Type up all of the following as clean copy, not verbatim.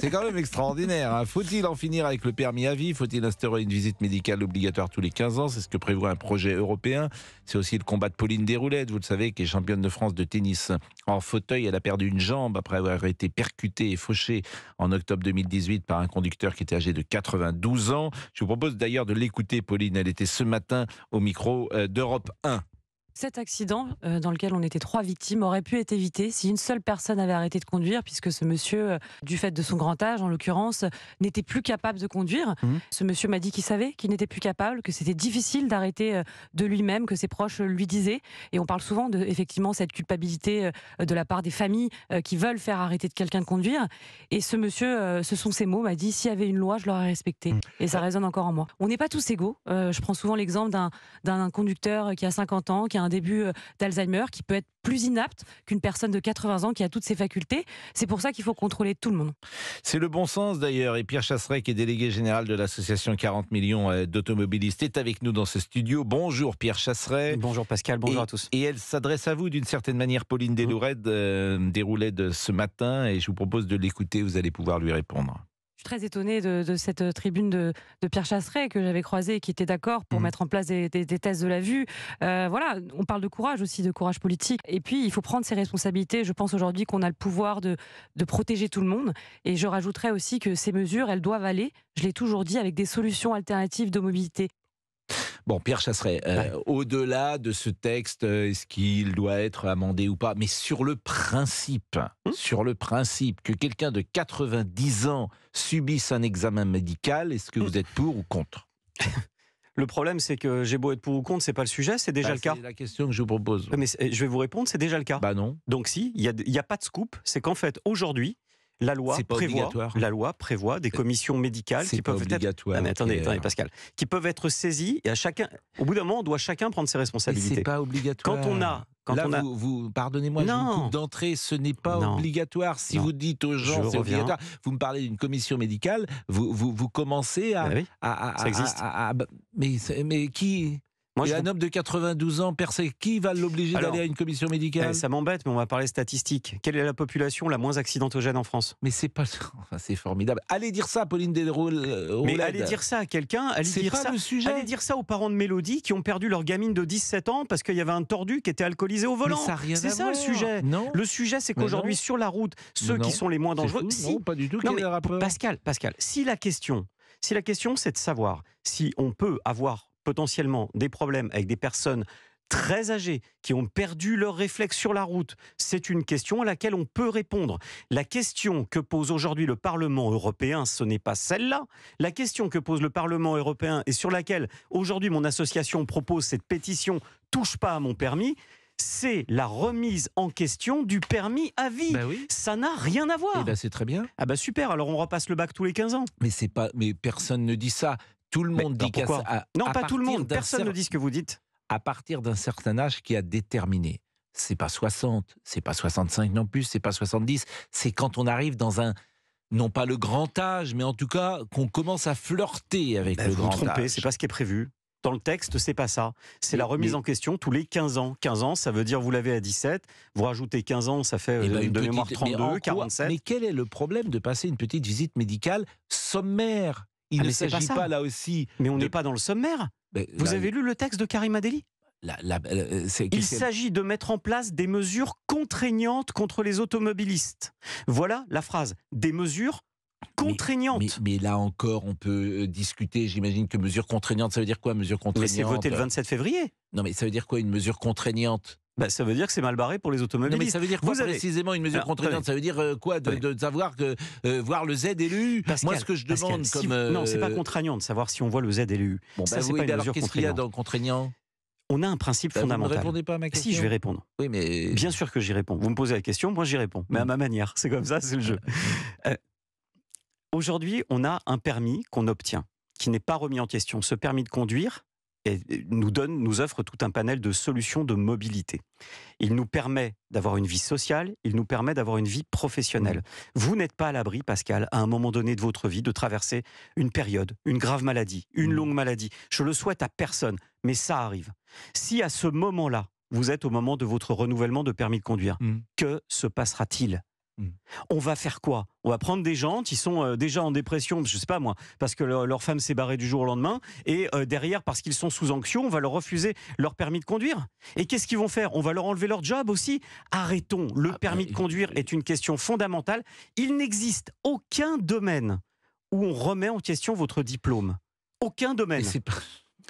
C'est quand même extraordinaire. Hein. Faut-il en finir avec le permis à vie? Faut-il instaurer une visite médicale obligatoire tous les 15 ans? C'est ce que prévoit un projet européen. C'est aussi le combat de Pauline Desroulettes, vous le savez, qui est championne de France de tennis en fauteuil. Elle a perdu une jambe après avoir été percutée et fauchée en octobre 2018 par un conducteur qui était âgé de 92 ans. Je vous propose d'ailleurs de l'écouter, Pauline. Elle était ce matin au micro d'Europe 1. Cet accident, dans lequel on était 3 victimes, aurait pu être évité si une seule personne avait arrêté de conduire, puisque ce monsieur, du fait de son grand âge en l'occurrence, n'était plus capable de conduire. Ce monsieur m'a dit qu'il savait qu'il n'était plus capable, que c'était difficile d'arrêter de lui-même, que ses proches lui disaient. Et on parle souvent de, effectivement, cette culpabilité de la part des familles qui veulent faire arrêter de quelqu'un de conduire. Et ce monsieur, ce sont ses mots, m'a dit: s'il y avait une loi, je l'aurais respectée. Et ça résonne encore en moi. On n'est pas tous égaux. Je prends souvent l'exemple d'un conducteur qui a 50 ans, qui a un début d'Alzheimer, qui peut être plus inapte qu'une personne de 80 ans qui a toutes ses facultés. C'est pour ça qu'il faut contrôler tout le monde. C'est le bon sens d'ailleurs. Et Pierre Chasseret, qui est délégué général de l'association 40 millions d'automobilistes, est avec nous dans ce studio. Bonjour Pierre Chasseret. Bonjour Pascal, bonjour à tous. Et elle s'adresse à vous d'une certaine manière, Pauline Desroulettes, ce matin. Et je vous propose de l'écouter, vous allez pouvoir lui répondre. Je suis très étonnée de cette tribune de Pierre Chasseret que j'avais croisé et qui était d'accord pour mettre en place des tests de la vue. Voilà, on parle de courage aussi, de courage politique. Et puis, il faut prendre ses responsabilités. Je pense aujourd'hui qu'on a le pouvoir de protéger tout le monde. Et je rajouterais aussi que ces mesures, elles doivent aller, je l'ai toujours dit, avec des solutions alternatives de mobilité. Bon, Pierre Chasseret, au-delà de ce texte, est-ce qu'il doit être amendé ou pas? Mais sur le principe que quelqu'un de 90 ans subisse un examen médical, est-ce que vous êtes pour ou contre? Le problème, c'est que j'ai beau être pour ou contre, c'est pas le sujet, c'est déjà le cas. C'est la question que je vous propose. Mais je vais vous répondre, c'est déjà le cas. Bah non. Donc si, il y a pas de scoop, c'est qu'en fait, aujourd'hui, la loi prévoit des commissions médicales qui peuvent être... Ah, mais attendez, Pascal. Qui peuvent être saisies et au bout d'un moment, on doit chacun prendre ses responsabilités. Mais c'est pas obligatoire. Vous pardonnez-moi, je vous coupe d'entrée, ce n'est pas obligatoire. Si vous dites aux gens, c'est obligatoire. Vous me parlez d'une commission médicale, vous commencez à... ça existe. Mais qui... un homme de 92 ans, qui va l'obliger d'aller à une commission médicale? Ça m'embête, mais on va parler statistiques. Quelle est la population la moins accidentogène en France? Mais c'est pas... c'est formidable. Allez dire ça, Pauline Desroulettes. Mais allez dire ça à quelqu'un. Allez dire ça aux parents de Mélodie qui ont perdu leur gamine de 17 ans parce qu'il y avait un tordu qui était alcoolisé au volant. C'est ça le sujet. Non. Le sujet, c'est qu'aujourd'hui, sur la route, ceux qui sont les moins dangereux... Non, pas du tout. Quel est le rapport? Pascal, si la question, c'est de savoir si on peut avoir potentiellement des problèmes avec des personnes très âgées qui ont perdu leur réflexe sur la route, c'est une question à laquelle on peut répondre. La question que pose aujourd'hui le Parlement européen, ce n'est pas celle-là. La question que pose le Parlement européen et sur laquelle aujourd'hui mon association propose cette pétition « Touche pas à mon permis », c'est la remise en question du permis à vie. Ça n'a rien à voir. C'est très bien. Ah bah super, alors on repasse le bac tous les 15 ans. Mais personne ne dit ça. Tout le monde dit qu'à non, pas tout le monde. Personne ne dit ce que vous dites. À partir d'un certain âge qui a déterminé. C'est pas 60, c'est pas 65 non plus, c'est pas 70. C'est quand on arrive dans un, non pas le grand âge, mais en tout cas qu'on commence à flirter avec le grand âge. Vous vous trompez, c'est pas ce qui est prévu. Dans le texte, c'est pas ça. C'est la remise en question tous les 15 ans. 15 ans, ça veut dire vous l'avez à 17. Vous rajoutez 15 ans, ça fait de mémoire 32, 47. Mais quel est le problème de passer une petite visite médicale sommaire? Il ne s'agit pas là aussi... Mais on n'est pas dans le sommaire. Vous avez lu le texte de Karima Deli? Il s'agit de mettre en place des mesures contraignantes contre les automobilistes. Voilà la phrase. Des mesures contraignantes. Mais là encore, on peut discuter. J'imagine que mesures contraignantes, ça veut dire quoi, mesure contraignante? Mais c'est voté le 27 février. Non, mais ça veut dire quoi, une mesure contraignante? Ça veut dire que c'est mal barré pour les automobilistes. Non, mais ça veut dire quoi précisément une mesure contraignante? Ça veut dire quoi de savoir que voir le Z et le U? Moi, ce que je demande Non, c'est pas contraignant de savoir si on voit le Z et le U. Ça, c'est pas une mesure contraignante. Qu'est-ce qu'il y a dans contraignant? On a un principe fondamental. Vous ne répondez pas à ma question. Si, je vais répondre. Oui, mais... Bien sûr que j'y réponds. Vous me posez la question, moi j'y réponds. Mais à ma manière. C'est comme ça, c'est le jeu. Aujourd'hui, on a un permis qu'on obtient, qui n'est pas remis en question. Ce permis de conduire nous offre tout un panel de solutions de mobilité. Il nous permet d'avoir une vie sociale, il nous permet d'avoir une vie professionnelle. Vous n'êtes pas à l'abri, Pascal, à un moment donné de votre vie, de traverser une période, une grave maladie, une longue maladie. Je le souhaite à personne, mais ça arrive. Si à ce moment-là, vous êtes au moment de votre renouvellement de permis de conduire, que se passera-t-il? On va faire quoi? On va prendre des gens qui sont déjà en dépression, je sais pas moi, parce que leur femme s'est barrée du jour au lendemain, et derrière, parce qu'ils sont sous onction, on va leur refuser leur permis de conduire. Et qu'est-ce qu'ils vont faire? On va leur enlever leur job aussi. Arrêtons. Le permis de conduire est une question fondamentale. Il n'existe aucun domaine où on remet en question votre diplôme. Aucun domaine.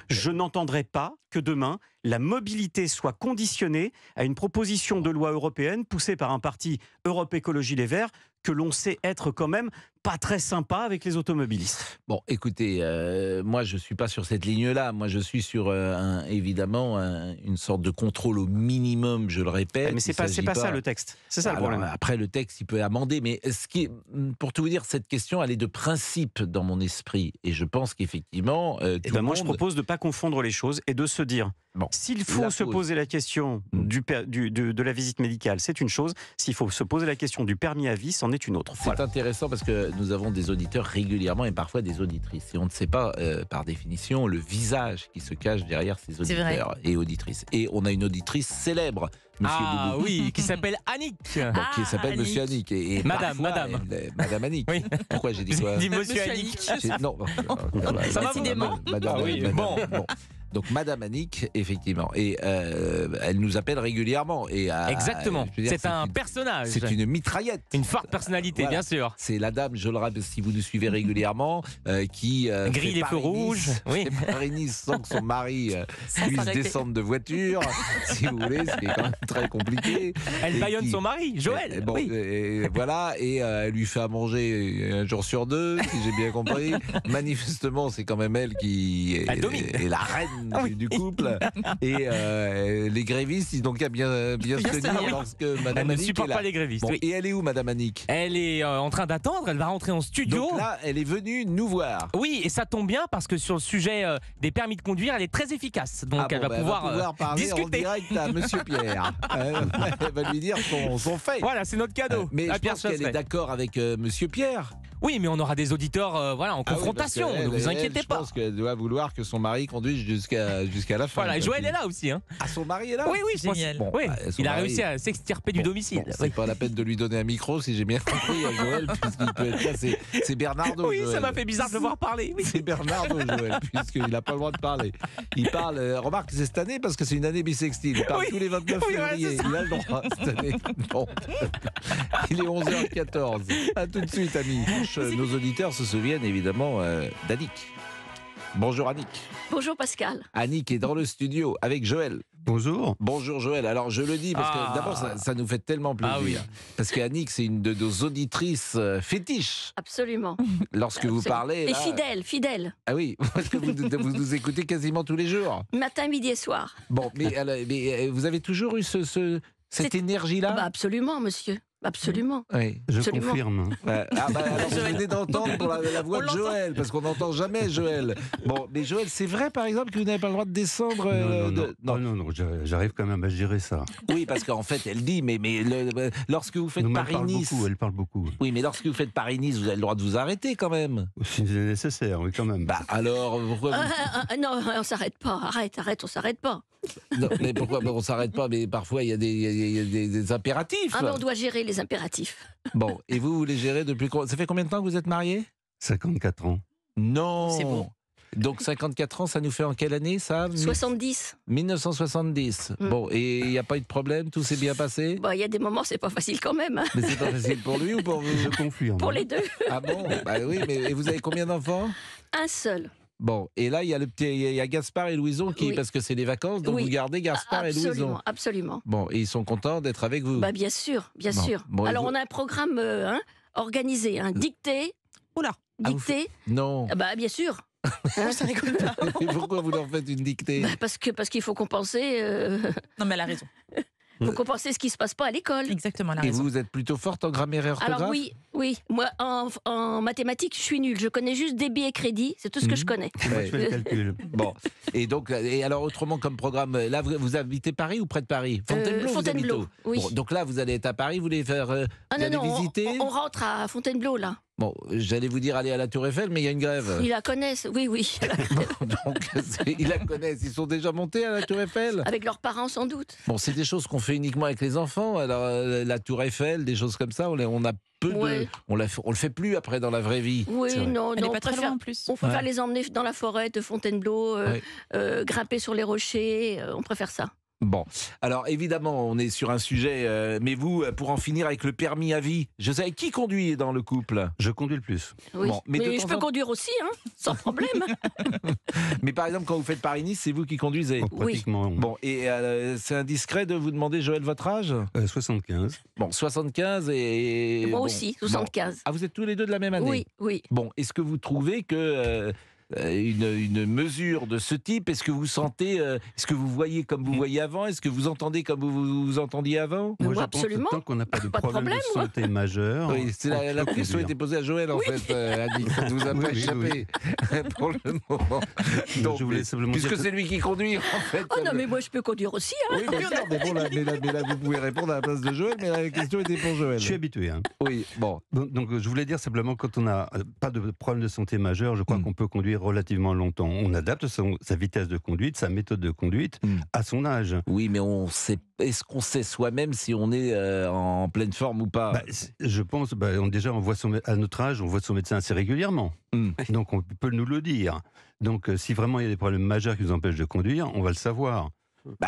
Je n'entendrai pas que demain, la mobilité soit conditionnée à une proposition de loi européenne poussée par un parti Europe Écologie Les Verts que l'on sait être quand même pas très sympa avec les automobilistes. Bon, écoutez, moi je suis pas sur cette ligne-là. Moi je suis sur évidemment une sorte de contrôle au minimum, je le répète. Mais c'est pas ça le texte. C'est ça le problème. Après le texte, il peut amender, mais pour tout vous dire, cette question, elle est de principe dans mon esprit, et je pense qu'effectivement, moi je propose de pas confondre les choses et de se dire. S'il faut se poser la question de la visite médicale, c'est une chose. S'il faut se poser la question du permis à vie, c'en est une autre. C'est intéressant parce que nous avons des auditeurs régulièrement et parfois des auditrices. Et on ne sait pas, par définition, le visage qui se cache derrière ces auditeurs et auditrices. Et on a une auditrice célèbre, Monsieur Boubou. Oui, qui s'appelle Annick. Qui s'appelle Monsieur Annick. Et Madame. Madame Annick. Oui. Pourquoi j'ai dit quoi? Dit Monsieur Annick. Non. Ça va, Madame. Bon. Donc Madame Annick, effectivement, et elle nous appelle régulièrement. Exactement. C'est un personnage. C'est une mitraillette. Une forte personnalité, bien sûr. C'est la dame, je le rappelle, si vous nous suivez régulièrement, qui grille les feux rouges. Oui. Paris-Nice sans que son mari puisse descendre de voiture, si vous voulez, ce qui est quand même très compliqué. Elle baïonne son mari, Joël. Voilà, et elle lui fait à manger un jour sur deux, si j'ai bien compris. Manifestement, c'est quand même elle qui est la reine du couple, et les grévistes, ils n'ont qu'à bien se tenir lorsque Madame Elle ne Annick supporte est là. pas les grévistes. Et elle est où, Madame Annick? Elle est en train d'attendre, elle va rentrer en studio. Donc là, elle est venue nous voir. Oui, et ça tombe bien parce que sur le sujet des permis de conduire, elle est très efficace. Donc elle va pouvoir parler discuter en direct à Monsieur Pierre. Elle va lui dire son fait. Voilà, c'est notre cadeau. Mais je pense qu'elle est d'accord avec Monsieur Pierre. Oui, mais on aura des auditeurs en confrontation, ne vous inquiétez pas. Je pense qu'elle doit vouloir que son mari conduise jusqu'à la fin. Voilà, et Joël est là aussi. Ah, son mari est là? Oui, génial. Il a réussi à s'extirper du domicile. C'est pas la peine de lui donner un micro, si j'ai bien compris, à Joël, puisqu'il peut être là. C'est Bernardo. Oui, Joël. Ça m'a fait bizarre de le voir parler. Oui. C'est Bernardo, Joël, puisqu'il n'a pas le droit de parler. Il parle, remarque, c'est cette année parce que c'est une année bissextile. Il parle tous les 29 février. Il a le droit cette année. Bon. Il est 11h14. À tout de suite, amis. Nos auditeurs se souviennent évidemment d'Annick. Bonjour Annick. Bonjour Pascal. Annick est dans le studio avec Joël. Bonjour. Bonjour Joël. Alors je le dis parce que d'abord ça nous fait tellement plaisir. Oui. Parce qu'Annick, c'est une de nos auditrices fétiches. Absolument. Lorsque vous parlez. Et fidèle. Ah oui, parce que vous nous écoutez quasiment tous les jours. Matin, midi et soir. Bon, mais vous avez toujours eu cette énergie-là? Absolument, monsieur. Absolument. Oui. Je Absolument. confirme. Alors vous venez d'entendre pour la voix de Joël, parce qu'on n'entend jamais Joël. Bon, mais Joël, c'est vrai par exemple que vous n'avez pas le droit de descendre Non, j'arrive quand même à gérer ça. Oui, parce qu'en fait, elle dit, mais lorsque vous faites Paris-Nice... Elle parle beaucoup. Oui, mais lorsque vous faites Paris-Nice, vous avez le droit de vous arrêter quand même. Si c'est nécessaire, oui, quand même. Bah alors, pourquoi Non, on s'arrête pas. Arrête, on s'arrête pas. Non, mais pourquoi on s'arrête pas? Mais parfois, il y a des impératifs. Mais on doit gérer les impératifs. Bon, et vous les gérez depuis... Ça fait combien de temps que vous êtes mariés? 54 ans. Non. C'est beau. Donc 54 ans, ça nous fait en quelle année ça? 70. 1970. Bon, et il n'y a pas eu de problème? Tout s'est bien passé? Il y a des moments, c'est pas facile quand même. Hein. Mais c'est pas facile pour lui ou pour vous? Je confirme. Pour les deux. Ah bon? Bah oui, mais et vous avez combien d'enfants? Un seul. Bon, et là, il y a Gaspard et Louison qui, parce que c'est les vacances, donc vous gardez Gaspard et Louison. Absolument. Bon, et ils sont contents d'être avec vous? Bien sûr, bien sûr. Bon, alors, on a un programme organisé, dictée. Oula. Dictée. Non. Bien sûr. Ça rigole pas. Et pourquoi vous leur faites une dictée? Parce qu'il faut compenser. Non, mais elle a raison. Il faut compenser ce qui se passe pas à l'école. Exactement, elle a Et raison. vous êtes plutôt forte en grammaire et orthographe? Alors oui. Moi, en mathématiques, je suis nulle. Je connais juste débit et crédit. C'est tout ce que je connais. Moi, je fais le calcul. Bon. Et donc, alors autrement comme programme, là, vous habitez Paris ou près de Paris? Fontainebleau, vous habitez où? oui. Bon, donc là, vous allez être à Paris, vous voulez faire... vous allez visiter? on rentre à Fontainebleau, là. Bon, j'allais vous dire aller à la Tour Eiffel, mais il y a une grève. Ils la connaissent, oui. Bon, donc, ils la connaissent. Ils sont déjà montés à la Tour Eiffel. Avec leurs parents, sans doute. Bon, c'est des choses qu'on fait uniquement avec les enfants. Alors, la Tour Eiffel, des choses comme ça, on a peu de... On le fait plus après dans la vraie vie. Oui, non, Elle est on pas très préfère, loin en plus. on préfère les emmener dans la forêt de Fontainebleau, grimper sur les rochers, on préfère ça. Bon, alors évidemment, on est sur un sujet, mais vous, pour en finir avec le permis à vie, je sais, qui conduit dans le couple? Je conduis le plus. Oui. Bon, mais je peux conduire aussi, sans problème. Mais par exemple, quand vous faites Paris-Nice, c'est vous qui conduisez? Pratiquement. Bon, et c'est indiscret de vous demander, Joël, votre âge? 75. Bon, 75 et... Moi bon, aussi, 75. bon. Ah, vous êtes tous les deux de la même année? Oui. Bon, est-ce que vous trouvez que une mesure de ce type, est-ce que vous sentez, est-ce que vous voyez comme vous voyez avant, est-ce que vous entendez comme vous entendiez avant? Mais Moi, je absolument. pense que tant qu'on n'a pas de Pas de problème de santé majeur... Oui, c'est la peut question conduire. était posée à Joël en fait, Annie, ça ne vous a pas échappé pour le moment. Donc, je voulais simplement puisque dire que- c'est lui qui conduit en fait. Oh non, mais moi je peux conduire aussi. Oui, bien sûr, mais bon, là, vous pouvez répondre à la place de Joël, mais la question était pour Joël. Je suis habitué. Oui, bon. Donc, je voulais dire simplement, quand on n'a pas de problème de santé majeur, je crois qu'on peut conduire relativement longtemps. On adapte sa vitesse de conduite, sa méthode de conduite à son âge. Oui, mais est-ce qu'on sait soi-même si on est en pleine forme ou pas? Je pense, déjà, à notre âge, on voit son médecin assez régulièrement. Donc, on peut nous le dire. Donc, si vraiment il y a des problèmes majeurs qui nous empêchent de conduire, on va le savoir.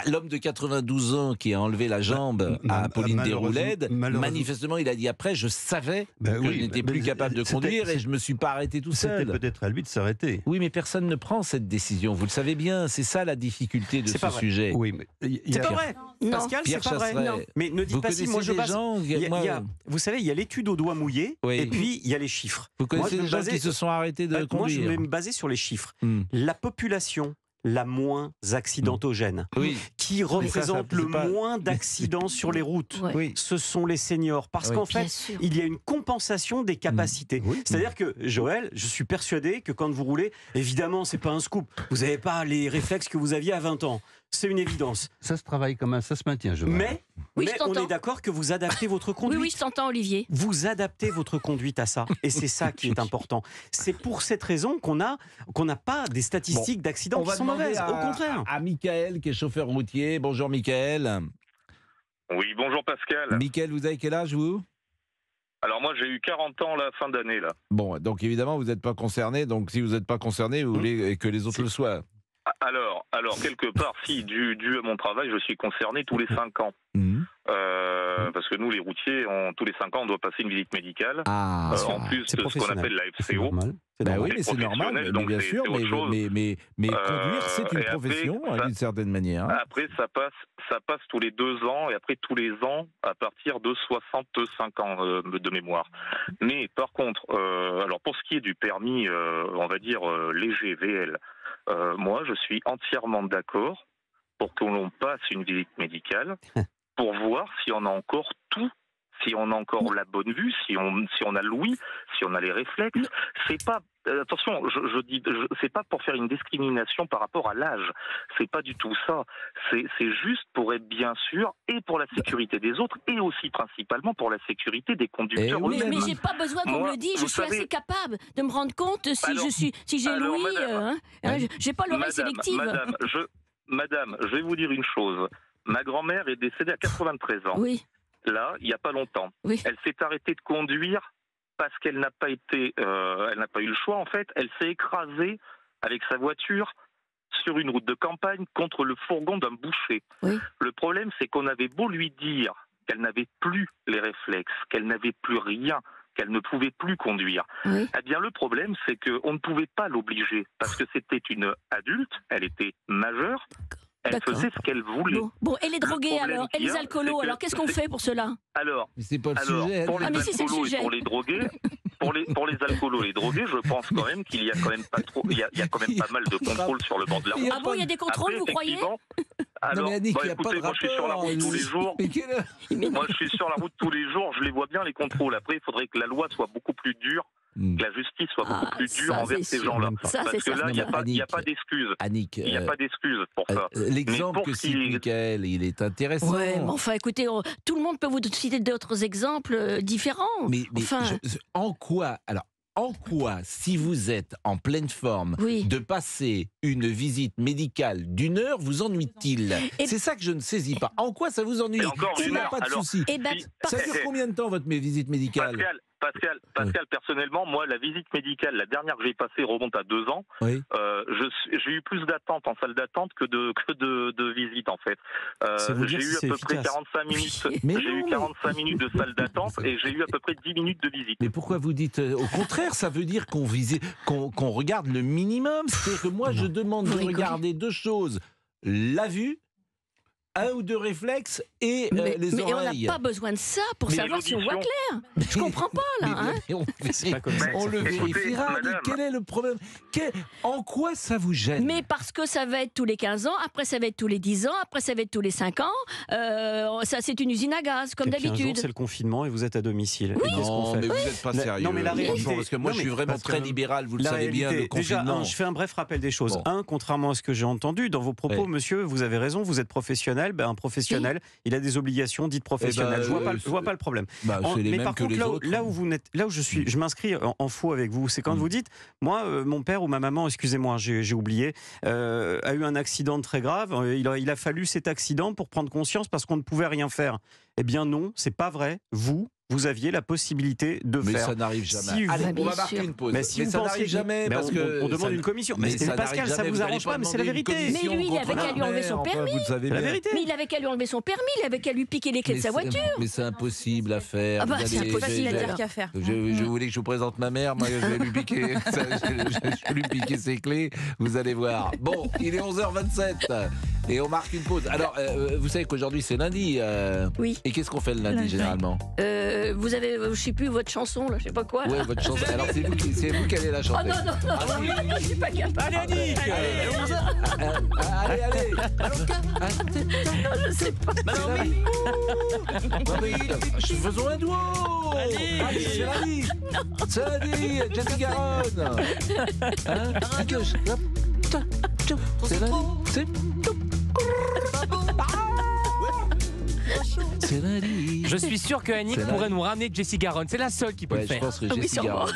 L'homme de 92 ans qui a enlevé la jambe à Pauline Desrouledes, manifestement, il a dit après, je savais que je n'étais plus capable de conduire et je ne me suis pas arrêté tout seul. C'était peut-être à lui de s'arrêter. Oui, mais personne ne prend cette décision. Vous le savez bien, c'est ça la difficulté de ce sujet. Oui, mais C'est pas vrai. Non. Pascal, c'est pas vrai. Chasseret, Non. Mais ne dites vous pas si, moi je connaissez des base. gens, Vous savez, il y a l'étude au doigt mouillé, Oui. et puis il y a les chiffres. vous connaissez Moi, des je me gens qui se sont arrêtés de Moi, je conduire? vais me baser sur les chiffres. Hmm. La population la moins accidentogène, Oui. qui représente c'est le pas- moins d'accidents sur les routes. Ouais. Oui. Ce sont les seniors. Parce Oui. qu'en Bien fait, sûr. il y a une compensation des capacités. Oui. C'est-à-dire que, Joël, je suis persuadé que quand vous roulez, évidemment, c'est pas un scoop. Vous n'avez pas les réflexes que vous aviez à 20 ans. C'est une évidence. Ça se travaille comme ça se maintient, Joël. Oui, Mais je on t'entends. est d'accord que vous adaptez votre conduite. Oui, je t'entends, Olivier. Vous adaptez votre conduite à ça, et c'est ça qui est important. C'est pour cette raison qu'on n'a pas des statistiques d'accidents qui sont mauvaises. Au contraire. À Michael, qui est chauffeur routier. Bonjour, Michael. Oui, bonjour Pascal. Michael, vous avez quel âge, vous? Alors moi j'ai eu 40 ans la fin d'année là. Bon, donc évidemment, vous n'êtes pas concerné. Donc si vous n'êtes pas concerné, vous voulez que les autres le soient. Alors quelque part si dû à mon travail je suis concerné tous les 5 ans. Parce que nous les routiers, tous les 5 ans on doit passer une visite médicale. Ah, En plus de ce qu'on appelle la C'est FCO. normal. bah oui, c'est mais c'est normal, professionnel, mais donc bien c'est sûr, autre chose. mais conduire, c'est une et après, profession, ça- d'une certaine manière. Après ça passe tous les 2 ans et après tous les ans à partir de 65 ans de mémoire. Mais par contre, alors pour ce qui est du permis, on va dire léger VL, moi je suis entièrement d'accord pour que l'on passe une visite médicale pour voir si on a encore tout, si on a encore la bonne vue, si on a l'ouïe, si on a les réflexes. C'est pas attention, je dis, c'est pas pour faire une discrimination par rapport à l'âge. C'est pas du tout ça. C'est juste pour être bien sûr et pour la sécurité des autres et aussi principalement pour la sécurité des conducteurs. oui, eux-mêmes. Mais j'ai pas besoin qu'on Moi, me le dise, je vous suis savez- assez capable de me rendre compte si j'ai alors, l'ouïe, j'ai pas l'oreille sélective. Madame, je vais vous dire une chose. Ma grand-mère est décédée à 93 ans. Oui, Là, il n'y a pas longtemps. oui. Elle s'est arrêtée de conduire parce qu'elle n'a pas elle n'a pas eu le choix en fait. Elle s'est écrasée avec sa voiture sur une route de campagne contre le fourgon d'un boucher. Oui. Le problème, c'est qu'on avait beau lui dire qu'elle n'avait plus les réflexes, qu'elle n'avait plus rien, qu'elle ne pouvait plus conduire. Oui. Eh bien, le problème, c'est qu'on ne pouvait pas l'obliger parce que c'était une adulte, elle était majeure. Elle D'accord. faisait ce qu'elle voulait. Bon, et les drogués problème alors? Et qu'il y les a, alcoolos c'est que alors? Qu'est-ce qu'on fait pour cela? Alors, Mais c'est pas le sujet. pour les Ah, mais si, c'est le alcoolos sujet. et pour les drogués, pour les alcoolos et les drogués, je pense quand même qu'il y a quand même pas trop, il y a quand même pas mal de contrôles sur le bord de la route. Ah bon, il y a des contrôles, Après, vous croyez? effectivement, alors, Non, mais Annick, il y a écoutez, pas de moi je suis sur la rapport. route tous les jours. Mais quelle heure? Moi je suis sur la route tous les jours, je les vois bien les contrôles. Après, il faudrait que la loi soit beaucoup plus dure que la justice soit beaucoup plus dure envers ces gens-là. Parce que là, il n'y a pas d'excuses. Annick, il n'y a pas d'excuses pour ça. L'exemple que cite Mickaël, il est intéressant. Ouais, mais enfin, écoutez, tout le monde peut vous citer d'autres exemples différents. Mais en quoi, si vous êtes en pleine forme, de passer une visite médicale d'1 heure vous ennuie-t-il? C'est ça que je ne saisis pas. En quoi ça vous ennuie? Il n'y a pas de souci. Ça dure combien de temps votre visite médicale? Pascal, personnellement, moi, la visite médicale, la dernière que j'ai passée remonte à 2 ans. Oui. J'ai eu plus d'attente en salle d'attente que de visite, en fait. J'ai eu à peu près 45 minutes. J'ai eu 45 minutes de salle d'attente et j'ai eu à peu près 10 minutes de visite. Mais pourquoi vous dites au contraire? Ça veut dire qu'on regarde le minimum. C'est que moi, je demande de regarder 2 choses: la vue, 1 ou 2 réflexes et les oreilles. Mais on n'a pas besoin de ça pour savoir si on voit clair. Je comprends pas, là. On le vérifiera. Quel est le problème? En quoi ça vous gêne? Mais parce que ça va être tous les 15 ans, après ça va être tous les 10 ans, après ça va être tous les 5 ans. Ça, c'est une usine à gaz, comme d'habitude. C'est le confinement et vous êtes à domicile. Oui. Non, mais vous n'êtes pas sérieux. Non, mais la réalité, parce que moi, je suis vraiment très libéral, vous le savez bien, le confinement. Déjà, je fais un bref rappel des choses. Contrairement à ce que j'ai entendu dans vos propos, monsieur, vous avez raison, vous êtes professionnel. Un professionnel, il a des obligations dites professionnelles. Je vois pas le problème. Mais par contre, là où je m'inscris en faux avec vous, c'est quand vous dites, moi, mon père ou ma maman, excusez-moi, j'ai oublié, a eu un accident très grave. Il a fallu cet accident pour prendre conscience parce qu'on ne pouvait rien faire. Eh bien non, c'est pas vrai. Vous aviez la possibilité de faire. Mais ça n'arrive jamais. Allez, on va marquer une pause. Mais si vous ça pensez n'arrive jamais parce on demande une commission. Mais Pascal, ça vous arrange pas, mais c'est la vérité. Mais lui, il avait qu'à lui enlever son permis. C'est la vérité. Mais il avait qu'à lui enlever son permis, il avait qu'à lui piquer les clés de sa voiture. Mais c'est impossible à faire. C'est impossible à dire qu'à faire. Je voulais que je vous présente ma mère, moi je vais lui piquer. Je vais lui piquer ses clés, vous allez voir. Bon, il est 11h27 et on marque une pause. Alors, vous savez qu'aujourd'hui c'est lundi. Oui. Et qu'est-ce qu'on fait le lundi généralement? Vous avez, je sais plus, votre chanson, là, je sais pas quoi. Ouais, votre chanson. Alors c'est vous qui allez la chanter. Oh non, je suis pas capable. Allez, Annick. Allez. Non, je sais pas. Faisons un duo. Allez, c'est lundi. Jessie Garonne. C'est lundi. Je suis sûr que Annick pourrait nous ramener Jessie Garonne. C'est la seule qui peut le faire. Je pense que Jessie Garonne.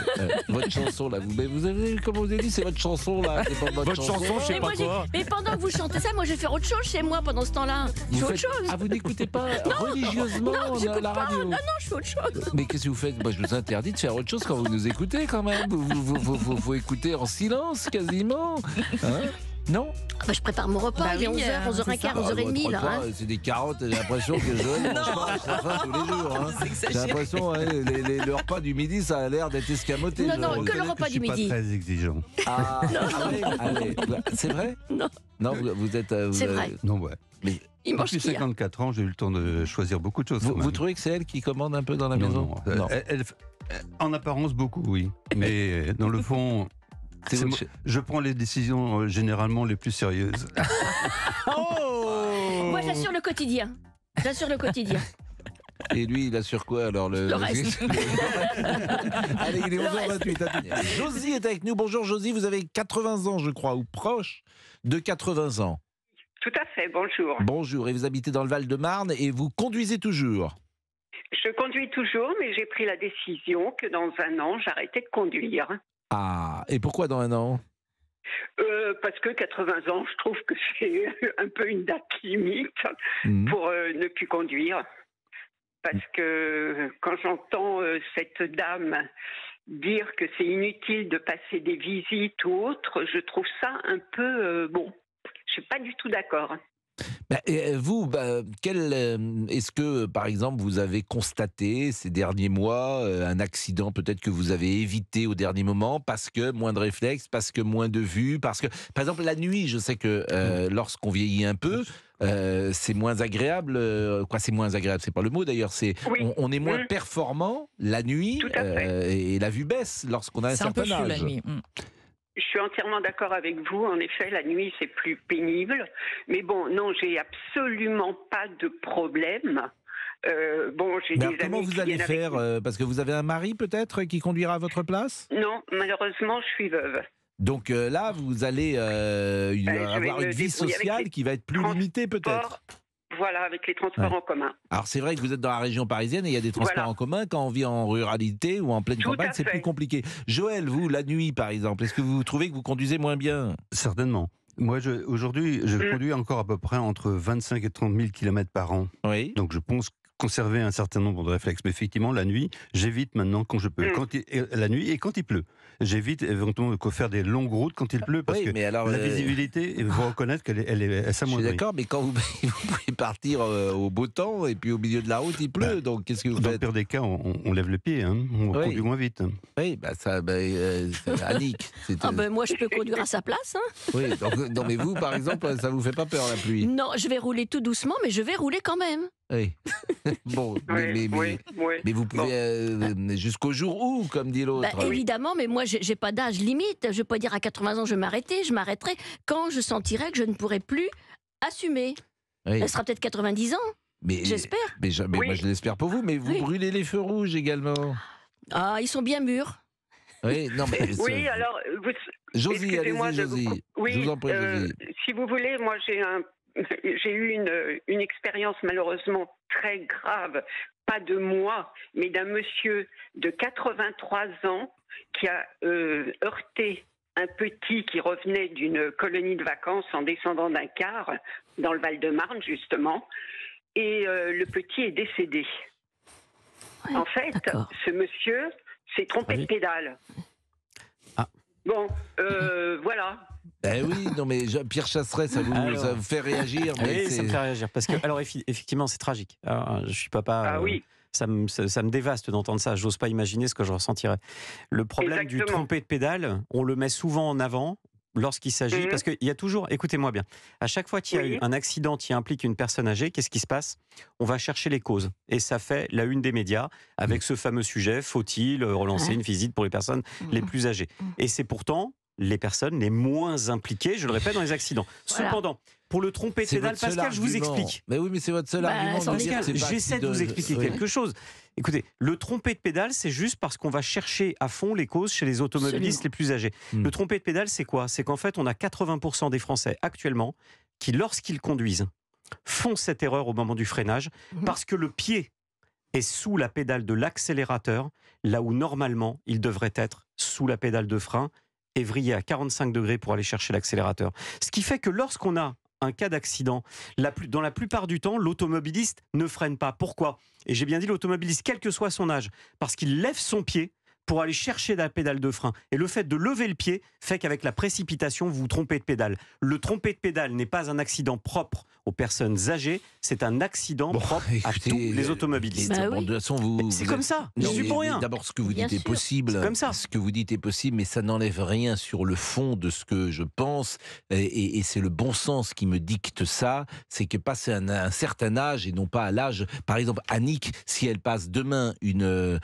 Votre chanson là, vous avez, comment vous avez dit, c'est votre chanson là. Votre chanson, je sais pas quoi. Mais pendant que vous chantez ça, moi je vais faire autre chose chez moi pendant ce temps-là. Je fais autre chose. Ah, vous n'écoutez pas religieusement la radio? Non, je fais autre chose. Mais qu'est-ce que vous faites? Moi, je vous interdis de faire autre chose quand vous nous écoutez quand même. Vous écoutez en silence quasiment. Hein? Non? Je prépare mon repas, il est 11h, 11h15, 11h30 là. C'est des carottes, j'ai l'impression que Joël ne mange pas à faim tous les jours. Hein. J'ai l'impression, le repas du midi, ça a l'air d'être escamoté. Non, que le repas du midi. Je suis pas très exigeant. Ah, allez. C'est vrai? Non, vous êtes... C'est vrai. Non, ouais. Mais depuis 54 ans, j'ai eu le temps de choisir beaucoup de choses. Vous trouvez que c'est elle qui commande un peu dans la maison? Non. En apparence, beaucoup, oui. Mais dans le fond... Je prends les décisions généralement les plus sérieuses. Moi, j'assure le quotidien. Et lui, il assure quoi alors le reste. Allez, il est 11h28. Josie est avec nous. Bonjour Josie, vous avez 80 ans, je crois, ou proche de 80 ans. Tout à fait, bonjour. Bonjour, et vous habitez dans le Val-de-Marne et vous conduisez toujours? Je conduis toujours, mais j'ai pris la décision que dans 1 an, j'arrêtais de conduire. Ah, et pourquoi dans 1 an? Parce que 80 ans, je trouve que c'est un peu une date limite pour ne plus conduire. Parce que quand j'entends cette dame dire que c'est inutile de passer des visites ou autre, je trouve ça un peu... je suis pas du tout d'accord. Vous, est-ce que, par exemple, vous avez constaté ces derniers mois un accident peut-être que vous avez évité au dernier moment parce que moins de réflexes, parce que moins de vues, parce que, par exemple, la nuit, je sais que lorsqu'on vieillit un peu, c'est moins agréable. C'est moins agréable, c'est pas le mot d'ailleurs. On est moins performant la nuit et la vue baisse lorsqu'on a un certain âge. C'est un peu fou la nuit. Je suis entièrement d'accord avec vous. En effet, la nuit, c'est plus pénible. Mais bon, non, j'ai absolument pas de problème Bon, j'ai des amis comment vous allez faire parce que vous avez un mari peut-être qui conduira à votre place? Non, malheureusement, je suis veuve. Donc là, vous allez avoir une vie sociale qui va être plus limitée peut-être. Voilà, avec les transports en commun. Alors c'est vrai que vous êtes dans la région parisienne et il y a des transports en commun. Quand on vit en ruralité ou en pleine campagne, c'est plus compliqué. Joël, vous, la nuit par exemple, est-ce que vous trouvez que vous conduisez moins bien? Certainement. Moi, aujourd'hui, je conduis encore à peu près entre 25 et 30 000 km par an. Oui. Donc je pense conserver un certain nombre de réflexes. Mais effectivement, la nuit, j'évite maintenant quand je peux. La nuit et quand il pleut. J'évite éventuellement de faire des longues routes quand il pleut, parce que la visibilité, il faut reconnaître qu'elle s'amoindrit. Je suis d'accord, mais quand vous pouvez partir au beau temps et puis au milieu de la route, il pleut. Donc qu'est-ce que vous faites? Dans le pire des cas, on lève le pied, hein, on conduit moins vite. Oui, Annick. Moi, je peux conduire à sa place. Hein. Oui, donc, non, mais vous, par exemple, ça vous fait pas peur la pluie? Non, je vais rouler tout doucement, mais je vais rouler quand même. Oui. Bon, mais vous pouvez jusqu'au jour où, comme dit l'autre. Évidemment, mais moi, j'ai pas d'âge limite. Je peux pas dire à 80 ans, je vais m'arrêter. Je m'arrêterai quand je sentirai que je ne pourrai plus assumer. Elle sera peut-être 90 ans. J'espère. Mais moi, je l'espère pour vous. Mais vous brûlez les feux rouges également. Ah, ils sont bien mûrs. Oui, non, mais. Oui, alors. Josie, allez-y, Josie. Oui, je vous en prie, Josie. Si vous voulez, moi, j'ai eu une expérience malheureusement très grave, pas de moi, mais d'un monsieur de 83 ans qui a heurté un petit qui revenait d'une colonie de vacances en descendant d'un car dans le Val-de-Marne, justement, et le petit est décédé. Ouais, en fait, ce monsieur s'est trompé de pédale. Bon, voilà. Oui, non mais Pierre Chasseret, ça vous fait réagir. Mais oui, ça me fait réagir parce que alors effectivement c'est tragique. Alors, je suis papa. Ah oui. Ça me dévaste d'entendre ça. J'ose pas imaginer ce que je ressentirais. Le problème du trompé de pédale, on le met souvent en avant lorsqu'il s'agit, parce qu'il y a toujours, écoutez-moi bien, à chaque fois qu'il y a eu un accident qui implique une personne âgée, qu'est-ce qui se passe? On va chercher les causes. Et ça fait la une des médias avec ce fameux sujet, faut-il relancer une visite pour les personnes les plus âgées? Et c'est pourtant les personnes les moins impliquées, je le répète, dans les accidents. Voilà. Cependant, pour le trompé de pédale, Pascal, je vous explique. Mais oui, mais c'est votre seul argument. J'essaie de vous expliquer quelque chose. Écoutez, le trompé de pédale, c'est juste parce qu'on va chercher à fond les causes chez les automobilistes les plus âgés. Le trompé de pédale, c'est quoi? C'est qu'en fait, on a 80% des Français actuellement qui, lorsqu'ils conduisent, font cette erreur au moment du freinage parce que le pied est sous la pédale de l'accélérateur, là où normalement, il devrait être sous la pédale de frein et vriller à 45 degrés pour aller chercher l'accélérateur. Ce qui fait que lorsqu'on a un cas d'accident, dans la plupart du temps, l'automobiliste ne freine pas. Pourquoi? Et j'ai bien dit l'automobiliste, quel que soit son âge, parce qu'il lève son pied pour aller chercher la pédale de frein. Et le fait de lever le pied fait qu'avec la précipitation, vous vous trompez de pédale. Le trompé de pédale n'est pas un accident propre aux personnes âgées, c'est un accident propre à tous les automobilistes. De toute façon, c'est comme ça, je suis pour rien. D'abord, ce que vous dites est possible. C'est comme ça. Ce que vous dites est possible, mais ça n'enlève rien sur le fond de ce que je pense. Et c'est le bon sens qui me dicte ça. C'est que passer un certain âge, et non pas à l'âge... Par exemple, Annick, si elle passe demain une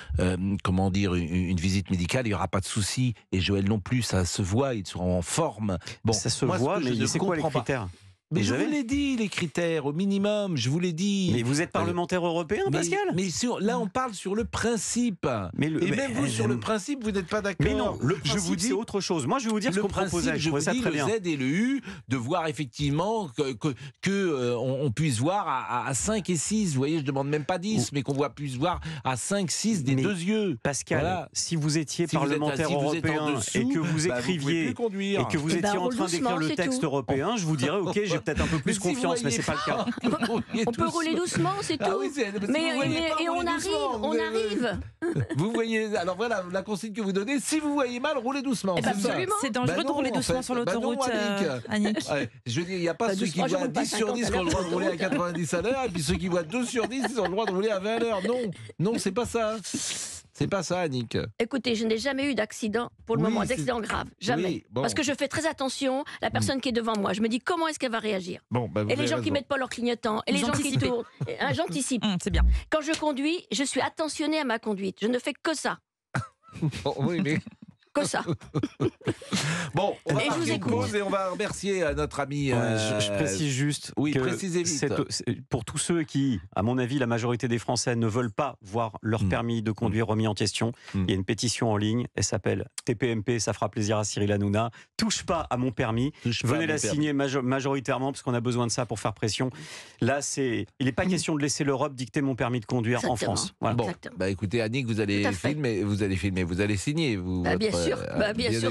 visite médicale, il n'y aura pas de souci. Et Joël non plus, ça se voit, ils seront en forme. Bon, ça se voit, mais c'est quoi les critères? Mais je vous l'ai dit, les critères, au minimum, je vous l'ai dit. Mais vous êtes parlementaire européen, Pascal? Mais là, on parle sur le principe. Même vous, sur le principe, vous n'êtes pas d'accord. Mais non, le principe, c'est autre chose. Moi, je vais vous dire ce qu'on proposait. Je vous dis le Z et le U, de voir effectivement qu'on puisse voir à 5 et 6. Vous voyez, je ne demande même pas 10, mais qu'on puisse voir à 5, 6 des deux yeux. Pascal, si vous étiez parlementaire européen et que vous écriviez et que vous étiez en train d'écrire le texte européen, je vous dirais, ok, j'ai peut-être un peu plus confiance, mais c'est pas le cas. On peut rouler doucement, c'est tout. Et on arrive. Vous voyez, alors voilà, la consigne que vous donnez, si vous voyez mal, roulez doucement. Absolument. C'est dangereux de rouler doucement sur l'autoroute, Annick. Je veux dire, il n'y a pas ceux qui voient 10 sur 10 qui ont le droit de rouler à 90 à l'heure, et puis ceux qui voient 2 sur 10, ils ont le droit de rouler à 20 à l'heure. Non, c'est pas ça. C'est pas ça, Annick. Écoutez, je n'ai jamais eu d'accident pour le moment, d'accident grave. Jamais. Oui, bon. Parce que je fais très attention à la personne qui est devant moi. Je me dis comment est-ce qu'elle va réagir. Et les gens qui ne mettent pas leur clignotant, et les gens qui tournent. J'anticipe. C'est bien. Quand je conduis, je suis attentionnée à ma conduite. Je ne fais que ça. Oui, mais... que ça. Bon, on va marquer une pause et on va remercier notre ami... je précise juste que précisez vite. Pour tous ceux qui, à mon avis, la majorité des Français ne veulent pas voir leur permis de conduire remis en question, il y a une pétition en ligne, elle s'appelle TPMP, ça fera plaisir à Cyril Hanouna, touche pas à mon permis, venez la signer majoritairement parce qu'on a besoin de ça pour faire pression. Là, il n'est pas question de laisser l'Europe dicter mon permis de conduire en France. Voilà. Bon, écoutez Annick, vous allez filmer, vous allez signer. Bien sûr,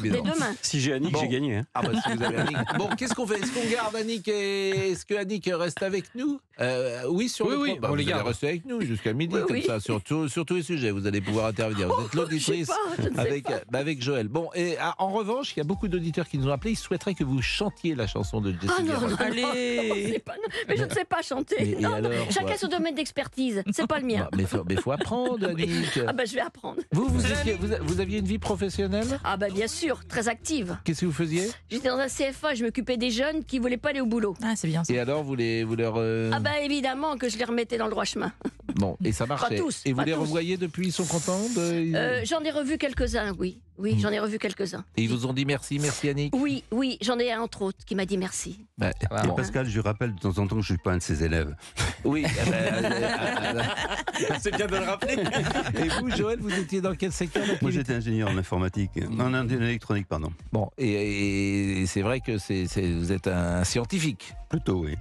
dès demain. Si j'ai Annick, j'ai gagné. Hein. Si vous avez Annick. Bon, qu'est-ce qu'on fait? Est-ce qu'on garde Annick est-ce que Annick reste avec nous? Oui, oui, vous allez rester avec nous jusqu'à midi, comme ça, sur tous les sujets, vous allez pouvoir intervenir. Vous êtes l'auditrice avec Joël. Bon, et en revanche, il y a beaucoup d'auditeurs qui nous ont appelés, ils souhaiteraient que vous chantiez la chanson de Jessie Giraud. Allez, mais je ne sais pas chanter. Chacun son domaine d'expertise, c'est pas le mien. Mais faut apprendre, Annick. Je vais apprendre. Vous aviez une vie professionnelle? Bien sûr, très active. Qu'est-ce que vous faisiez? J'étais dans un CFA, je m'occupais des jeunes qui voulaient pas aller au boulot. C'est bien ça. Et alors, vous leur... évidemment que je les remettais dans le droit chemin. Bon, et ça marchait. Pas tous. Et vous les revoyez depuis, ils sont contents J'en ai revu quelques-uns, oui. Oui, j'en ai revu quelques-uns. Et ils vous ont dit merci Annick? Oui, j'en ai un entre autres qui m'a dit merci. Pascal, je rappelle de temps en temps que je ne suis pas un de ses élèves. Oui. C'est bien de le rappeler. Et vous, Joël, vous étiez dans quel secteur? Moi, j'étais ingénieur en informatique, en électronique, pardon. Bon, et c'est vrai que vous êtes un scientifique. Plutôt, oui.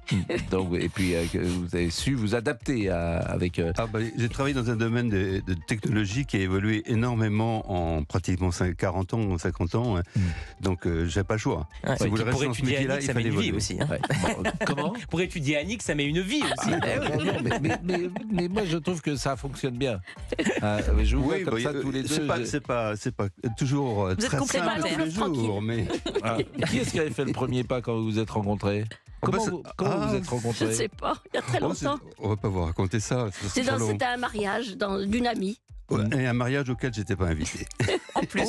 Donc, et puis, vous avez su vous adapter avec... j'ai travaillé dans un domaine de technologie qui a évolué énormément en pratiquement 40 ans, 50 ans. Donc, j'ai pas le chois. Si vous voulez rester dans ce métier-là, il fallait évoluer aussi. Comment? Pour étudier Annick, ça met une vie aussi. Mais moi, je trouve que ça fonctionne bien. Je vous vois comme ça tous les deux. C'est pas toujours vous très simple tous les jours. Mais... Qui est-ce qui avait fait le premier pas quand vous vous êtes rencontrés? Comment vous êtes rencontrés? Je ne sais pas, il y a très longtemps. On va pas vous raconter ça. C'était un mariage d'une amie. Et un mariage auquel j'étais pas invité. En plus.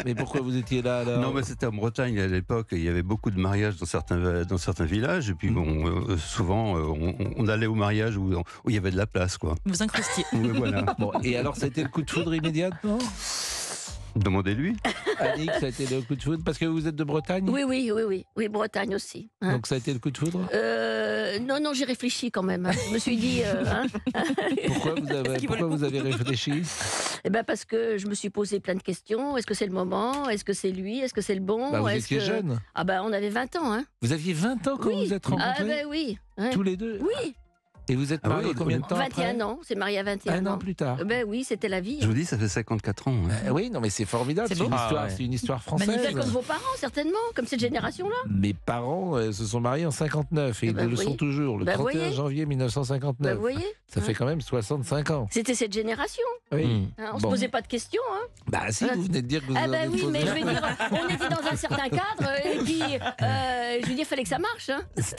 Mais pourquoi vous étiez là alors? Non, mais c'était en Bretagne à l'époque. Il y avait beaucoup de mariages dans certains villages. Et puis souvent, on allait au mariage où il y avait de la place, quoi. Vous incrustiez. Voilà. Bon, et alors, ça a été le coup de foudre immédiat, non? Demandez-lui. Annick, ça a été le coup de foudre parce que vous êtes de Bretagne? Oui, Bretagne aussi. Donc ça a été le coup de foudre? Non, j'ai réfléchi quand même. Je me suis dit... Pourquoi vous avez réfléchi? Parce que je me suis posé plein de questions. Est-ce que c'est le moment? Est-ce que c'est lui? Est-ce que c'est le bon? Vous étiez jeune. On avait 20 ans. Vous aviez 20 ans quand vous vous êtes rencontrés? Oui. Tous les deux? Oui. Et vous êtes mariés combien de temps 21 ans, c'est marié à 21 ans. Un an plus tard. Oui, c'était la vie. Je vous dis, ça fait 54 ans. Oui, non, mais c'est formidable, c'est une histoire française. Comme vos parents, certainement, comme cette génération-là. Mes parents se sont mariés en 59 et ils le sont toujours, le 31 janvier 1959. Vous voyez ça fait quand même 65 ans. C'était cette génération. Oui. On se posait pas de questions. Si, vous venez de dire que vous avez oui, mais je veux dire, on était dans un certain cadre et puis, je veux dire, il fallait que ça marche.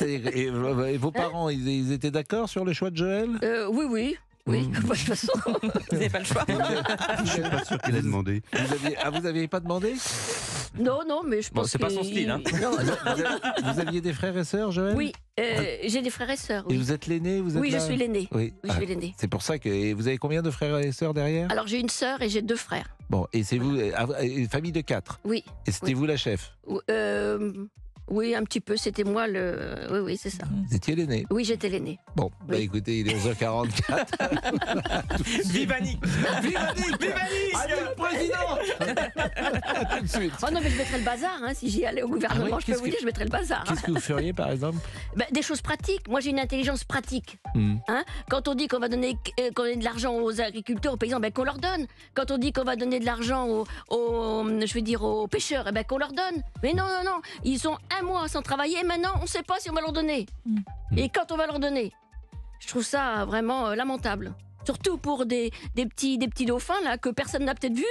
Et vos parents, ils étaient d'accord sur le choix de Joël? Oui. De toute façon. Vous n'avez pas le choix. Je suis pas sûr qu'il ait demandé. Vous n'aviez pas demandé? Non, mais je pense c'est pas son style. Hein. Vous aviez des frères et sœurs, Joël? Oui, j'ai des frères et sœurs. Oui. Et vous êtes l'aîné? Oui, je suis l'aîné. Oui, je suis l'aîné. C'est pour ça que... Et vous avez combien de frères et sœurs derrière? Alors, j'ai une sœur et j'ai 2 frères. Bon, et c'est vous, une famille de 4? Oui. Et c'était vous la chef? Oui, un petit peu, c'était moi le... Oui, c'est ça. Vous étiez l'aîné? Oui, j'étais l'aîné. Bon, écoutez, il est 11h44. Vive Annick! Vive Annick! Vive Annick! Allez, le président! Tout de suite. Oh non, mais je mettrais le bazar, si j'y allais au gouvernement, je peux vous dire, je mettrais le bazar. Qu'est-ce que vous feriez, par exemple? Des choses pratiques. Moi, j'ai une intelligence pratique. Quand on dit qu'on va donner de l'argent aux agriculteurs, aux paysans, qu'on leur donne. Quand on dit qu'on va donner de l'argent aux pêcheurs, qu'on leur donne. Mais non, ils sont 1 mois sans travailler, maintenant on ne sait pas si on va leur donner. Et quand on va leur donner, je trouve ça vraiment lamentable. Surtout pour des petits dauphins là que personne n'a peut-être vu.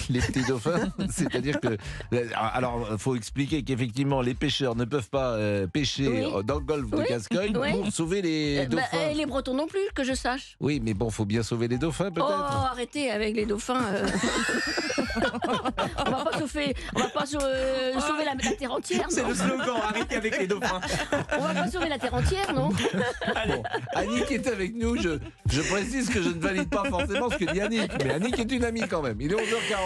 Les petits dauphins, c'est-à-dire que... Alors, il faut expliquer qu'effectivement, les pêcheurs ne peuvent pas pêcher dans le golfe de Gascogne pour sauver les dauphins. Et les Bretons non plus, que je sache. Oui, mais bon, il faut bien sauver les dauphins, peut-être. Oh, arrêtez avec les dauphins. On va pas sauver la terre entière. C'est le slogan, arrêtez avec les dauphins. On va pas sauver la terre entière, non? Bon, Annick est avec nous. Je précise que je ne valide pas forcément ce que dit Annick, mais Annick est une amie quand même. Il est 11h45.